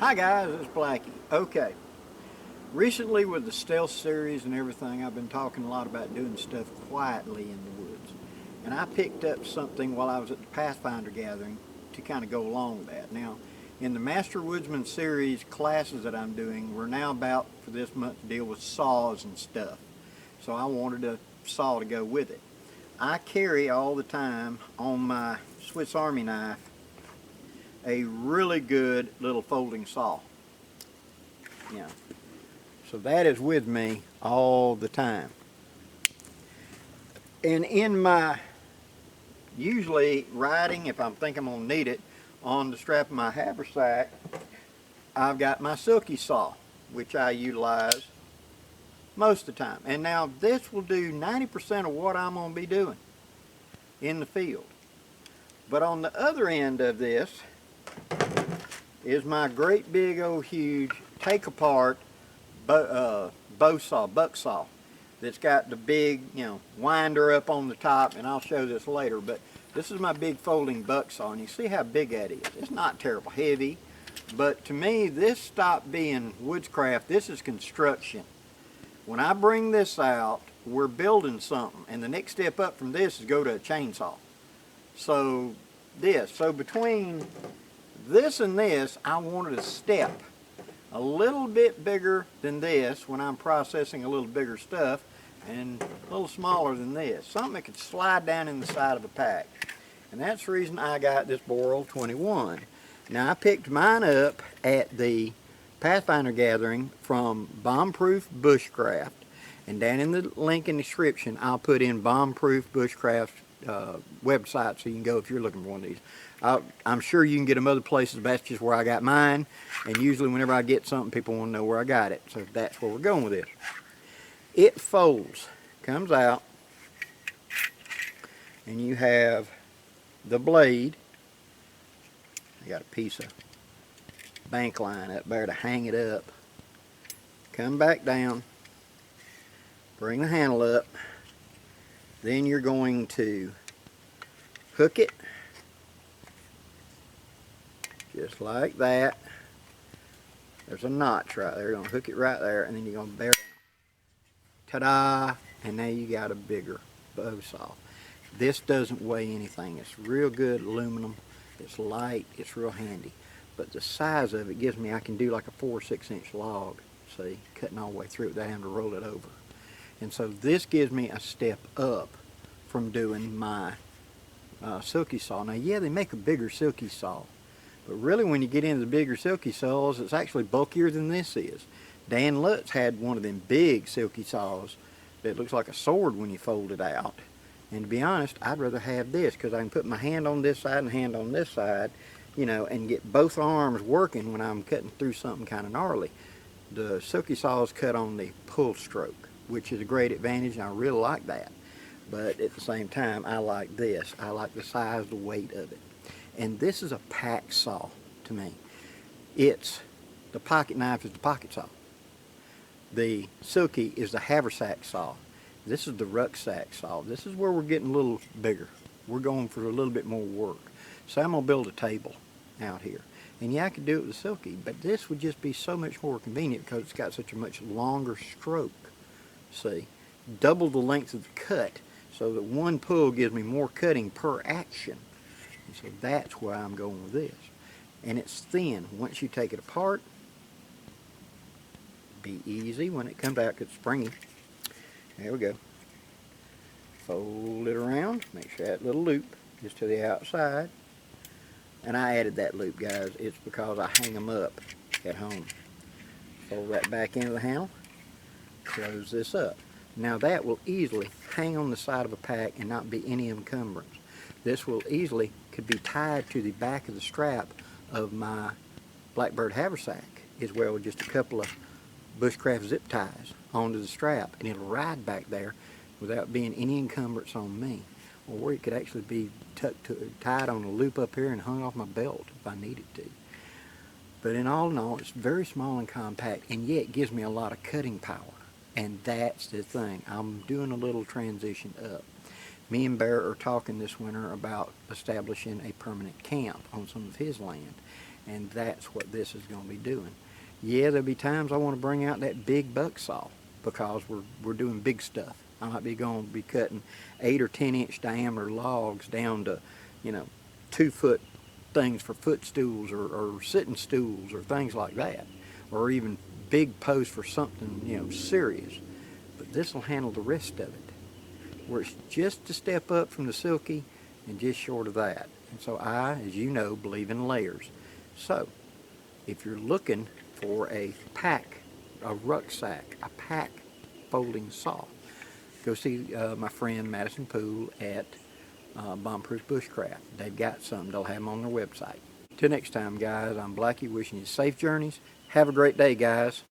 Hi guys, it's Blackie. Okay, recently with the stealth series and everything, I've been talking a lot about doing stuff quietly in the woods. And I picked up something while I was at the Pathfinder gathering to kind of go along with that. Now, in the Master Woodsman series classes that I'm doing, we're now about for this month to deal with saws and stuff. So I wanted a saw to go with it. I carry all the time on my Swiss Army knife a really good little folding saw. Yeah. So that is with me all the time. And in my, usually riding, if I'm thinking I'm going to need it, on the strap of my haversack, I've got my silky saw, which I utilize most of the time. And now this will do 90% of what I'm going to be doing in the field. But on the other end of this is my great big old huge take apart bow saw, buck saw, that's got the big, winder up on the top, and I'll show this later, but this is my big folding buck saw, and you see how big that is. It's not terrible heavy, but to me, this stopped being woodscraft. This is construction. When I bring this out, we're building something, and the next step up from this is go to a chainsaw. So between this and this, I wanted a step a little bit bigger than this when I'm processing a little bigger stuff, and a little smaller than this. Something that could slide down in the side of a pack. And that's the reason I got this Boral 21. Now I picked mine up at the Pathfinder gathering from Bombproof Bushcraft. And down in the link in the description, I'll put in Bombproof Bushcraft website so you can go if you're looking for one of these. I'm sure you can get them other places, but that's just where I got mine. And usually whenever I get something, people want to know where I got it. So that's where we're going with this. It folds, comes out, and you have the blade. I got a piece of bank line up there to hang it up. Come back down, bring the handle up. Then you're going to hook it just like that. There's a notch right there. You're going to hook it right there, and then you're going to bear it. Ta-da! And now you got a bigger bow saw. This doesn't weigh anything. It's real good aluminum. It's light. It's real handy. But the size of it gives me, I can do like a 4 or 6 inch log, see, cutting all the way through it without having to roll it over. And so this gives me a step up from doing my silky saw. Now, yeah, they make a bigger silky saw, but really when you get into the bigger silky saws, it's actually bulkier than this is. Dan Lutz had one of them big silky saws that looks like a sword when you fold it out. And to be honest, I'd rather have this because I can put my hand on this side and hand on this side, and get both arms working when I'm cutting through something kind of gnarly. The silky saws cut on the pull stroke, which is a great advantage, and I really like that. But at the same time, I like this. I like the size, the weight of it. And this is a pack saw to me. The pocket knife is the pocket saw. The silky is the haversack saw. This is the rucksack saw. This is where we're getting a little bigger. We're going for a little bit more work. So I'm going to build a table out here. And yeah, I could do it with the silky, but this would just be so much more convenient because it's got such a much longer stroke. See, double the length of the cut so that one pull gives me more cutting per action. And so that's where I'm going with this. And it's thin. Once you take it apart, be easy when it comes out because it's springy. There we go. Fold it around, make sure that little loop is to the outside. And I added that loop, guys. It's because I hang them up at home. Fold that back into the handle, close this up. Now that will easily hang on the side of a pack and not be any encumbrance. This will easily could be tied to the back of the strap of my Blackbird haversack as well with just a couple of bushcraft zip ties onto the strap, and it'll ride back there without being any encumbrance on me. Or it could actually be tied on a loop up here and hung off my belt if I needed to. But in all, it's very small and compact, and yet it gives me a lot of cutting power. And that's the thing. I'm doing a little transition up. Me and Bear are talking this winter about establishing a permanent camp on some of his land. And that's what this is going to be doing. Yeah, there'll be times I want to bring out that big buck saw because we're doing big stuff. I might be going to be cutting 8 or 10 inch diameter logs down to, 2-foot things for footstools or sitting stools or things like that, or even big posts for something, serious. But this will handle the rest of it, where it's just a step up from the silky and just short of that. And so I, as you know, believe in layers. So if you're looking for a pack, a rucksack, a pack folding saw, go see my friend Madison Poole at Bomb-Proof Bushcraft. They've got some. They'll have them on their website. Till next time, guys, I'm Blackie wishing you safe journeys. Have a great day, guys.